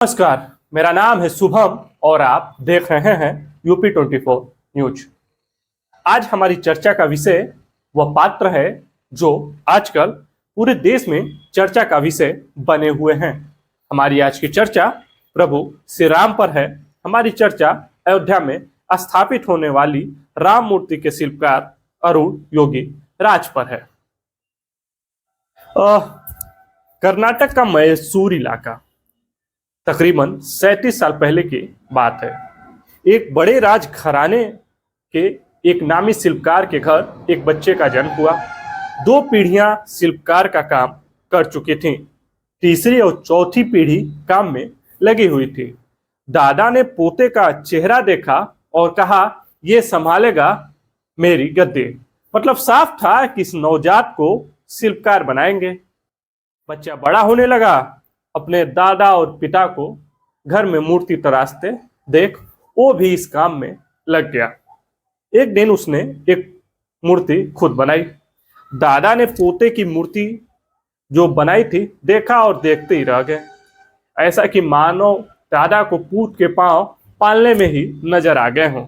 नमस्कार, मेरा नाम है शुभम और आप देख रहे हैं यूपी 24 न्यूज। आज हमारी चर्चा का विषय वह पात्र है जो आजकल पूरे देश में चर्चा का विषय बने हुए हैं। हमारी आज की चर्चा प्रभु श्री राम पर है। हमारी चर्चा अयोध्या में स्थापित होने वाली राम मूर्ति के शिल्पकार अरुण योगी राज पर है। कर्नाटक का मैसूर इलाका तकरीबन 37 साल पहले की बात है। एक बड़े राज घराने के एक नामी शिल्पकार के घर एक बच्चे का जन्म हुआ। 2 पीढ़ियां शिल्पकार का काम कर चुकी थीं। तीसरी और चौथी पीढ़ी काम में लगी हुई थी। दादा ने पोते का चेहरा देखा और कहा, यह संभालेगा मेरी गद्दी। मतलब साफ था कि इस नवजात को शिल्पकार बनाएंगे। बच्चा बड़ा होने लगा। अपने दादा और पिता को घर में मूर्ति तराशते देख वो भी इस काम में लग गया। एक दिन उसने एक मूर्ति खुद बनाई। दादा ने पोते की मूर्ति जो बनाई थी देखा और देखते ही रह गए। ऐसा कि मानो दादा को पूत के पांव पालने में ही नजर आ गए हों।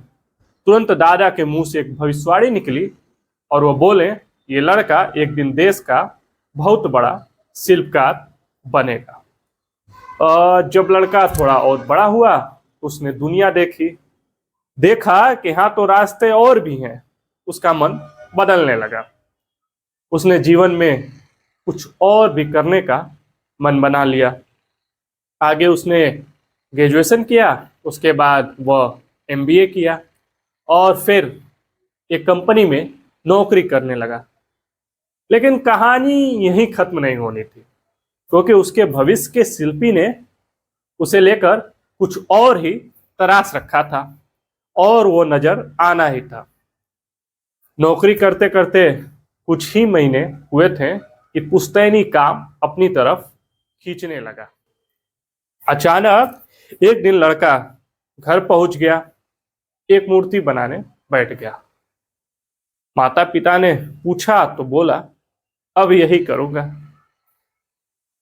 तुरंत दादा के मुंह से एक भविष्यवाणी निकली और वो बोले, ये लड़का एक दिन देश का बहुत बड़ा शिल्पकार बनेगा। जब लड़का थोड़ा और बड़ा हुआ उसने दुनिया देखा कि हाँ तो रास्ते और भी हैं। उसका मन बदलने लगा। उसने जीवन में कुछ और भी करने का मन बना लिया। आगे उसने ग्रेजुएशन किया, उसके बाद वह MBA किया और फिर एक कंपनी में नौकरी करने लगा। लेकिन कहानी यहीं खत्म नहीं होनी थी, क्योंकि उसके भविष्य के शिल्पी ने उसे लेकर कुछ और ही तराश रखा था और वो नजर आना ही था। नौकरी करते करते कुछ ही महीने हुए थे कि पुश्तैनी काम अपनी तरफ खींचने लगा। अचानक एक दिन लड़का घर पहुंच गया, एक मूर्ति बनाने बैठ गया। माता पिता ने पूछा तो बोला, अब यही करूंगा।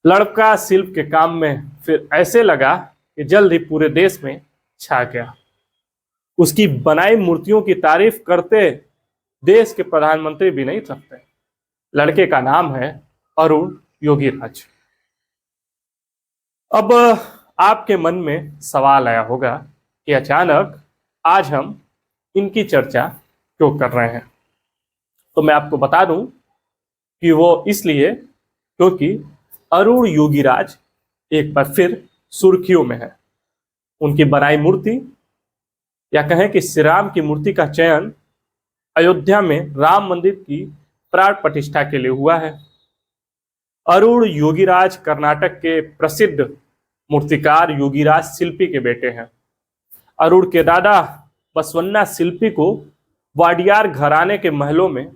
लड़का शिल्प के काम में फिर ऐसे लगा कि जल्द ही पूरे देश में छा गया। उसकी बनाई मूर्तियों की तारीफ करते देश के प्रधानमंत्री भी नहीं थकते। लड़के का नाम है अरुण योगी राज। अब आपके मन में सवाल आया होगा कि अचानक आज हम इनकी चर्चा क्यों कर रहे हैं। तो मैं आपको बता दूं कि वो इसलिए क्योंकि अरुण योगी राज एक बार फिर सुर्खियों में है। उनकी बनाई मूर्ति या कहें कि श्री राम की मूर्ति का चयन अयोध्या में राम मंदिर की प्राण प्रतिष्ठा के लिए हुआ है। अरुण योगीराज कर्नाटक के प्रसिद्ध मूर्तिकार योगीराज शिल्पी के बेटे हैं। अरुण के दादा बसवन्ना शिल्पी को वाडियार घराने के महलों में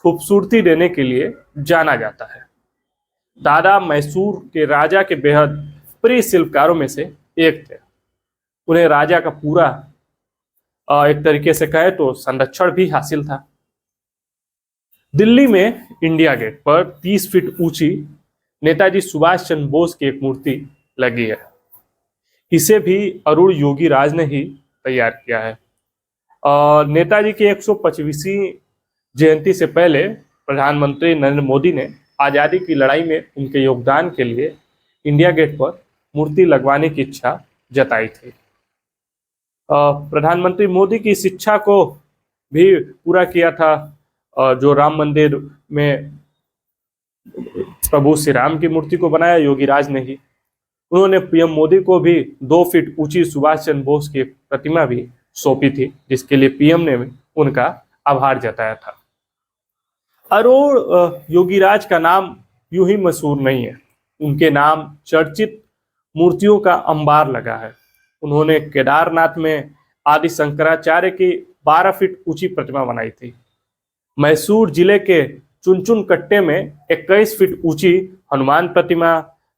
खूबसूरती देने के लिए जाना जाता है। दादा मैसूर के राजा के बेहद प्रिय शिल्पकारों में से एक थे। उन्हें राजा का पूरा एक तरीके से कहे तो संरक्षण भी हासिल था। दिल्ली में इंडिया गेट पर 30 फीट ऊंची नेताजी सुभाष चंद्र बोस की एक मूर्ति लगी है। इसे भी अरुण योगी राज ने ही तैयार किया है। नेताजी की 125वीं जयंती से पहले प्रधानमंत्री नरेंद्र मोदी ने आज़ादी की लड़ाई में उनके योगदान के लिए इंडिया गेट पर मूर्ति लगवाने की इच्छा जताई थी। प्रधानमंत्री मोदी की इस इच्छा को भी पूरा किया था जो राम मंदिर में प्रभु श्री राम की मूर्ति को बनाया योगीराज ने ही। उन्होंने PM मोदी को भी 2 फीट ऊंची सुभाष चंद्र बोस की प्रतिमा भी सौंपी थी, जिसके लिए PM ने उनका आभार जताया था। अरुण योगीराज का नाम यूं ही मशहूर नहीं है। उनके नाम चर्चित मूर्तियों का अंबार लगा है। उन्होंने केदारनाथ में आदि शंकराचार्य की 12 फीट ऊंची प्रतिमा बनाई थी। मैसूर जिले के चुनचुन कट्टे में 21 फीट ऊंची हनुमान प्रतिमा,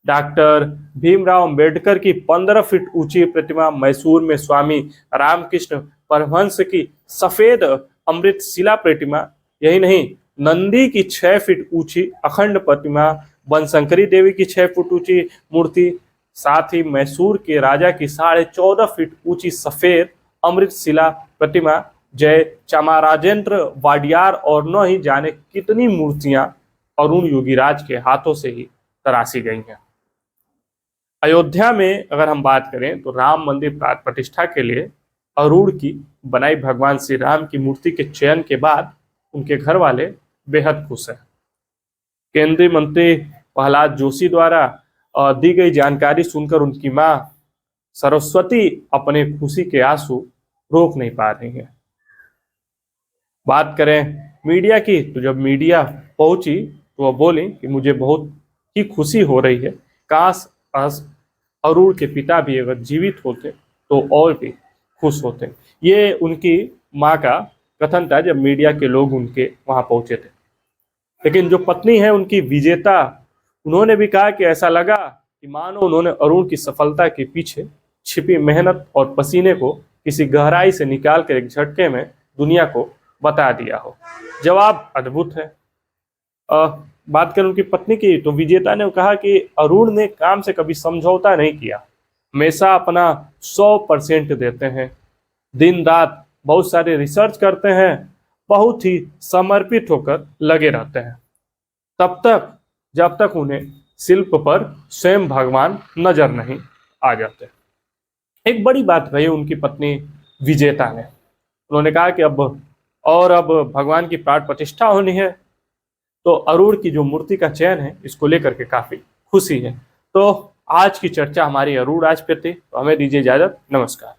डॉक्टर भीमराव अंबेडकर की 15 फीट ऊंची प्रतिमा, मैसूर में स्वामी रामकृष्ण परमहंस की सफेद अमृत शिला प्रतिमा, यही नहीं नंदी की 6 फीट ऊंची अखंड प्रतिमा, बनशंकरी देवी की 6 फुट ऊंची मूर्ति, साथ ही मैसूर के राजा की 14.5 फीट ऊंची सफेद अमृत शिला प्रतिमा, जय चामराजेंद्र वाडियार और न ही जाने कितनी मूर्तियां अरुण योगीराज के हाथों से ही तराशी गई हैं। अयोध्या में अगर हम बात करें तो राम मंदिर प्राण प्रतिष्ठा के लिए अरुण की बनाई भगवान श्री राम की मूर्ति के चयन के बाद उनके घर वाले बेहद खुश हैं। केंद्रीय मंत्री प्रहलाद जोशी द्वारा दी गई जानकारी सुनकर उनकी मां सरस्वती अपने खुशी के आंसू रोक नहीं पा रही हैं। बात करें मीडिया की तो जब मीडिया पहुंची तो वह बोली कि मुझे बहुत ही खुशी हो रही है, काश अरुण के पिता भी अगर जीवित होते तो और भी खुश होते। ये उनकी मां का कथन था जब मीडिया के लोग उनके वहां पहुंचे थे। लेकिन जो पत्नी है उनकी विजेता, उन्होंने भी कहा कि ऐसा लगा कि मानो उन्होंने अरुण की सफलता के पीछे छिपी मेहनत और पसीने को किसी गहराई से निकाल कर एक झटके में दुनिया को बता दिया हो। जवाब अद्भुत है। बात करें उनकी पत्नी की तो विजेता ने कहा कि अरुण ने काम से कभी समझौता नहीं किया, हमेशा अपना 100% देते हैं, दिन रात बहुत सारे रिसर्च करते हैं, बहुत ही समर्पित होकर लगे रहते हैं, तब तक जब तक उन्हें शिल्प पर स्वयं भगवान नजर नहीं आ जाते। एक बड़ी बात कही उनकी पत्नी विजेता ने, उन्होंने कहा कि अब भगवान की प्राण प्रतिष्ठा होनी है तो अरुण की जो मूर्ति का चयन है इसको लेकर के काफी खुशी है। तो आज की चर्चा हमारी अरुण राज पे थी, तो हमें दीजिए इजाजत, नमस्कार।